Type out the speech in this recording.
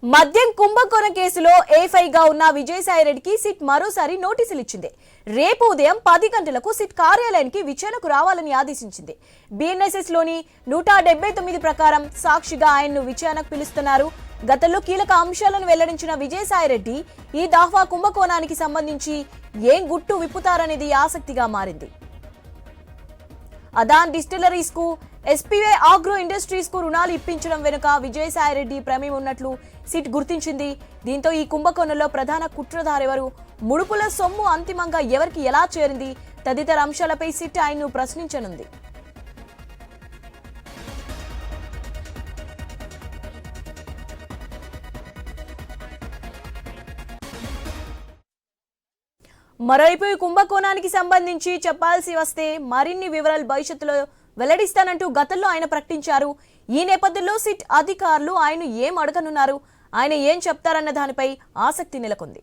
మద్యం కుంభకోణం కేసులో ఏఫైగా ఉన్న విజయసాయిరెడ్డికి సిట్ మరోసారి నోటీసులు ఇచ్చింది. రేపు ఉదయం 10 గంటలకు సిట్ కార్యాలయానికి విచారణకు రావాలని ఆదేశించింది. బిఎన్ఎస్ఎస్ లోని 179 ప్రకారం సాక్షిగా ఆయన్ను విచారణకు పిలుస్తున్నారు. గతంలో కీలక అంశాలను వెల్లడించిన విజయసాయిరెడ్డి ఈ దాఫా కుంభకోణానికి సంబంధించి ఏం గుట్టు విప్పుతారనేది ఆసక్తిగా మారింది. అదాన్ డిస్టిలరీస్ కు, ఎస్పీవై ఆగ్రో ఇండస్ట్రీస్ కు రుణాలు ఇప్పించడం వెనుక విజయసాయిరెడ్డి ప్రమేయం ఉన్నట్లు సిట్ గుర్తించింది. దీంతో ఈ కుంభకోణంలో ప్రధాన కుట్రధారెవరు, ముడుపుల సొమ్ము అంతిమంగా ఎవరికి ఎలా చేరింది తదితర అంశాలపై సిట్ ఆయన్ను ప్రశ్నించనుంది. మరోవైపు ఈ కుంభకోణానికి సంబంధించి చెప్పాల్సి వస్తే మరిన్ని వివరాలు భవిష్యత్తులో వెల్లడిస్తానంటూ గతంలో ఆయన ప్రకటించారు. ఈ నేపథ్యంలో సిట్ అధికారులు ఆయన ఏం అడగనున్నారు, ఆయన ఏం చెప్తారన్న దానిపై ఆసక్తి నెలకొంది.